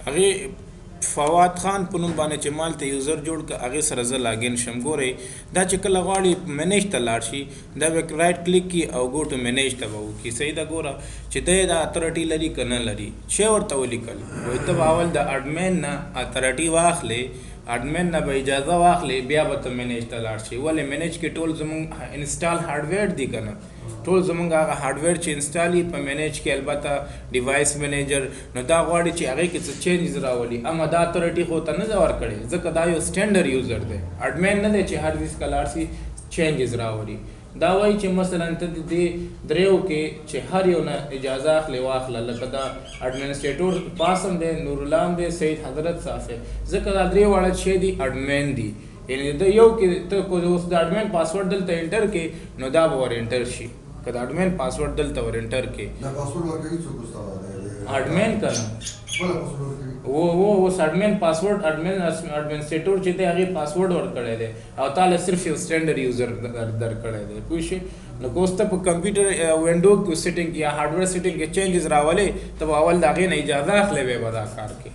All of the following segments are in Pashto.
هغه فواد خان په نوم باندې چې مال ته یوزر جوړ ک هغه سره زه لاګین شم. ګورئ دا چې کله غواړي منیج ته لاړ شي دا به رائټ کلیک کی او ګو ټو منیج ته به وکړي. صحیح ده. ګوره چې دا اتھارټي لري که نه لري چې ورته ولیکل وایي ته اول د اډمین نه اتھارټي واخلې، اډمین نه به اجازه واخلې، بیا به ته منیج ته لاړ شي. ولې منیج کې ټول زمونږ انسټال هارډویر دی که نه، ټول زمونږ هغه هارډویر چې انسټال وي په منیج کې البته ډیوایس منیجر نو دا غواړي چې هغې کې څه چینجز راولي. اما دا اتھارټي خو ته نه ده ورکړې ځکه دا یو سټینډرډ یوزر دی، اډمین نه دی چې هر ویس ته لاړ شي چینجز راولي. دا وایي چې مثلا ته د دې دریو کې چې هر یو نه اجازه اخلې واخله، لکه دا اډمنسټریټور پاسم دی، نورالله هم دی، سید حضرت صاحب دی، ځکه دا درې واړه شی دي اډمین دي. یعنې د یو کې ته اوس د اډمین پاسورډ دلته انټر کې نو دا به ور انټر شي، که د اډمین پاسورډ دلته ور انټر کې دا پاسورډ ورکوي څوک اډمین که نه اوس اډمین پاسورډ اډمنسټریټور چې دی هغې پاسورډ ورکړی دی او تا له صرف یو سټینډرډ یوزر درکړی دی. پوه شئ. نو که اوس ته په کمپیوټر وینډو کې سیټینګ کې یا هارډویر سیټینګ کې چینجز راولې ته به اول د هغې نه اجازه اخلی بیا به دا کار کوي.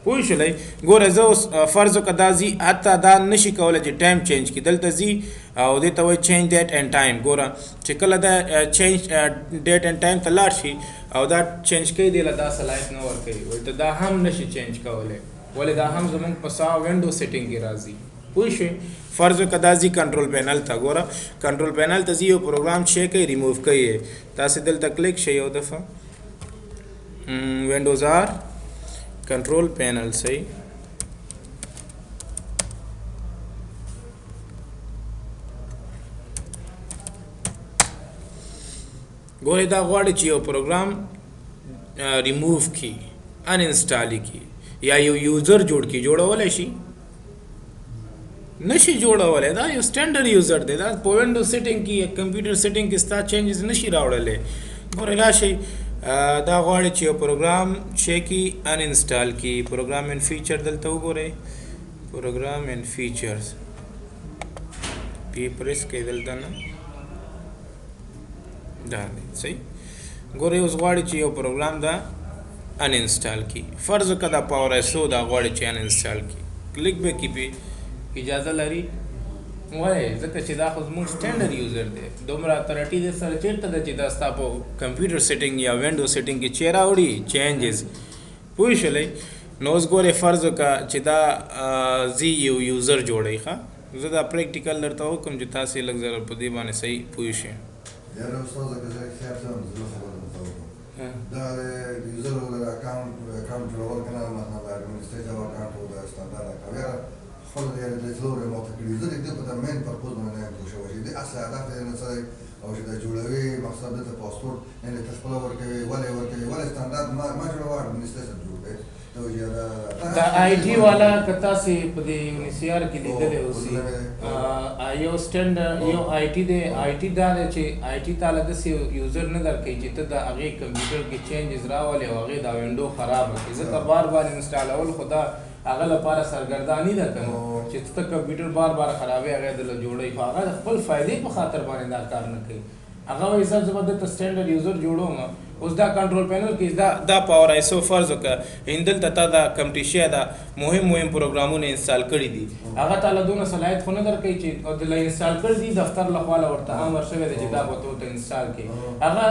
پوه شولی. ګوره زه اوس فرض وکړه دا ځي حتی دا نشي کولی چې ټایم چینج کړي، دلته ځي او دې ته وایي چینج ډیټ اینډ ټایم. ګوره چې کله دا چینج ډیټ اینډ ټایم ته لاړ شي او دا چینج کوي دی له دا صلاحیت نه ورکوي، وایي ته دا هم نشي چینج کولی. ولې دا هم زمونږ په سا وینډو سیټینګ کې راځي. پوه شئ. فرض وکړه دا ځي کنټرول پینل ته. ګوره کنټرول پینل ته ځي یو پروګرام چې کوي ریموو کوي تاسې دلته کلیک شئ یو دفعه وینډوز آر کنټرول پینل. صحیح. ګورئ دا غواړي چې یو پروګرام ریموو کړي، ان انسټال کړي یا یو یوزر جوړ کړي. جوړولی شي؟ نشي جوړولی. دا یو سټینډرډ یوزر دی، دا په وینډو سیټینګ کې کمپیوټر سیټینګ کې ستا چینجز نشي راوړلی. ګورئ راشئ دا غواړي چې یو پروګرام چې کی ان انسټال کی. پروګرام ان فیچر دلته وګورئ، پروګرام ان فیچرز پی پریس کې دلته نه دا دی. صحیح. ګورئ اوس غواړي چې یو پروګرام دا ان انسټال کی. فرض وکړه دا پاور ایسو دا غواړي چې ان انسټال کی، کلیک به کی پې اجازه لري. وای ځکه چې دا خو زموږ سټینډرډ یوزر دی، دومره اتھارټي دې سره چېرته ده چې دا ستا په کمپیوټر سیټینګ یا وینډو سیټینګ کې چې راوړي چینجز. پوه شولی. نو اوس ګورئ فرض وکړه چې دا زی یو یوزر جوړوي. ښه زه دا پریکټیکل درته وکړم چې تاسې لږ ذره په دې باندې صحیح پوه شئ. یاره استاد که زه خیال شم زه خبره درته وکړم دا د یوزر اکاونټ جوړول که نه مثلا د اډمنسټریټر اکاونټ او د استاندارډ اکاونټ یاره خپل د څلور موته کړي زه د دې په مین پرپوز باندې نه یم پوه شوی چې د اصل هدف یې نه څه دی او چې دا جوړوي مقصد دلته پاسپورټ یعنې ته خپله ورکوي ولې ورکوي ولې استاندارډ ما جوړوه اډمنسټریټر جوړ کړی دا آی ټي والا که تاسې په دې یونیسیار کې لیدلی اوسي یو سټینډرډ یو آی ټي دی. آی ټي دا دی چې آی ټي تاله داسې یوزر نه درکوي چې ته د هغې کمپیوټر کې چینجز راولې او هغې دا وینډو خرابه کړي، ځکه بار بار انسټالول خو دا هغه لپاره سرګرداني ده که نه چې ته کمپیوټر بار بار خرابوي هغه دله جوړوي، خو هغه د خپل فایدې په خاطر باندې دا کار نه کوي. هغه وایي صاحب زه به دلته سټینډرډ یوزر جوړوم. اوس دا کنټرول پینل کې دا پاور ایسو فرض وکړه هندلته تا دا کمپټیشیا دا مهم پروګرامونه انسټال کړي دي، هغه تعالی دونه صلاحیت خو نه درکوي چې د انسټال کړي دي دفتر له خوا ورته امر شوی دی چې دا به ته انسټال کړي. هغه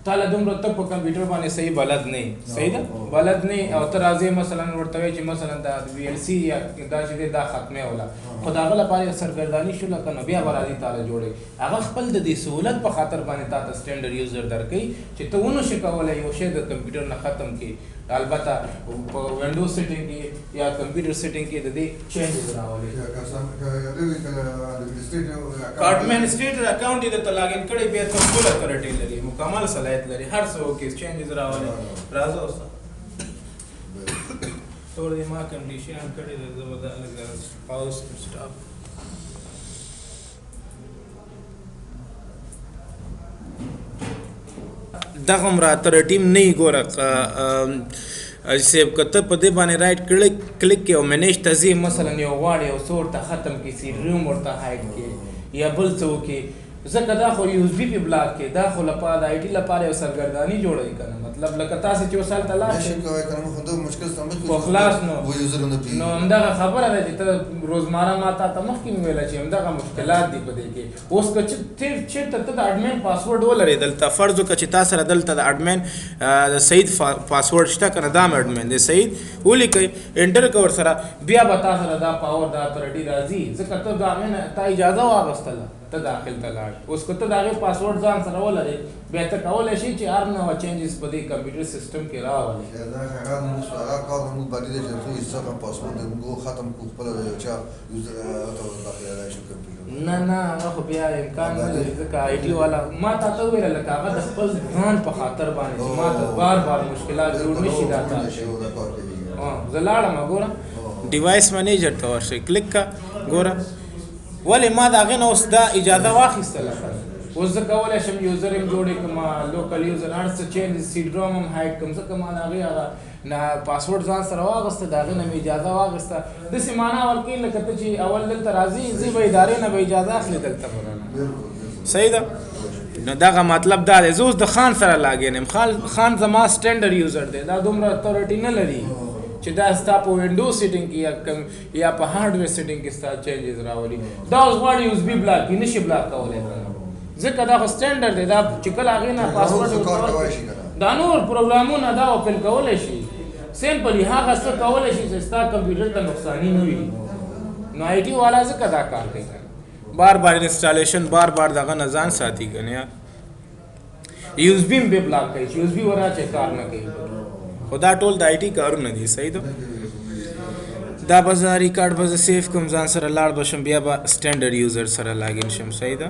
تعالی دومره ته په کمپیوټر باندې صحیح بلد نه صحیح ده بلد نه او ته راځې مثلا ورته وایي چې مثلا دا وی ایل سی یا دا چې دی دا ختمه ولا خو د هغه لپاره سرګرداني شوله که نو بیا به راځي تعالی جوړوي. هغه خپل د دې سهولت په خاطر باندې تا ته سټینډرډ یوزر درکوي چې ته ونه شي کولی یو شی د کمپیوټر نه ختم کړي. البته په وینډو سیټینګ کې یا کمپیوټر سیټینګ کې د دې چینجز راولي. اډمنسټریټر اکاونټ یې درته لاګین کړی بیا ته فل اتھارټي لري، مکمل صلاحیت لري، هر څه وکړي چینجز راولي. راځه اوس تور دې ما کنډیشن کړی دی زه به دا لږ پاوز سټاپ دغه هم راته ټیم نه یې ګوره سیب که ته په دې باندې رایټ کلیک کې او منیج ته ځې مثلا یو غواړې یو څه ورته ختم کړي سی روم ورته هایډ کړي یا بل څه وکړي ځکه دا خو یو اس بي په بلاک کې دا خو لپاره د آی ټي لپاره یو سرګرداني جوړوي کنه مطلب لکه تاسو چې وسال ته لاړ نشي کوي کنه خو دا مشکل سمجھ خو خلاص نو و یوزر نه پی نو همدغه خبره ده چې ته روزمره ماته ته مخکې ویل چې همدغه مشکلات دي په دې کې اوس که چې ته د اډمن پاسورډ ولرې دلته فرض وکړه چې تاسو سره دلته د اډمن د سعید پاسورډ شته کنه دا اډمن دی سعید ولیکئ انټر کور سره بیا به تاسو سره دا پاور دا اتورټي راځي ځکه ته دا امن ته اجازه واغستله ته داخل ته لاړ اوس که ته د هغې پاسورډ ځان سره ولرې بیا ته کولی شي چې هر نوع چینجز په دې کمپیوټر سیسټم کې راولي دا هغه هغه کار موږ باندې چې څو حصہ پاسورډ موږ ختم کو خپل چا یوزر ته داخله راشي کمپیوټر نه هغه خو بیا امکان نه لري ځکه آی ټي والا ما ته ویل لکه هغه د خپل ځان په خاطر باندې چې ما ته بار مشکلات جوړ نشي راته زه لاړم ګوره ډیوایس منیجر ته ورشئ کلیک کا ګوره ولې ما د هغې نه اوس دا اجازه واخیستله اوس زه کولی شم یوزر هم جوړې کړم لوکل یوزر هر څه چینج سي ډروم هم هایډ کړم ځکه ما د هغې هغه نه پاسورډ ځان سره واغسته د هغې نه مې اجازه واغسته داسې معنا ورکوي لکه ته چې اول دلته راځي ځي به ادارې نه به اجازه اخلي دلته به رانه صحیح ده نو دغه مطلب دا دی زه اوس د خان سره لاګین یم خان زما سټنډرډ یوزر دی دا دومره اتورټي نه لري چې دا ستا په وینډو سیټینګ کې یا په هارډویر سیټینګ کې ستا چینجز راولي دا اوس غواړي یو اس بي بلاک کې نشي بلاک کولی ځکه دا خو سټنډرډ دی دا چې کله هغې نه پاسورډ دا نور پروګرامونه دا اوپن کولی شي سمپلی هغه څه کولی شي چې ستا کمپیوټر ته نقصاني نه وي نو آی ټي والا ځکه دا کار کوي بار انسټالیشن بار دغه نه ځان ساتي که نه یو اس بي هم بیا بلاک کوي چې یو اس بي ورا چې کار نه کوي خو دا ټول د آی ټي کارونه دي صحیح ده دا به زه ریکارډ به زه سیف کوم ځان سره لاړ به شم بیا به سټنډرډ یوزر سره لاګین شم صحیح ده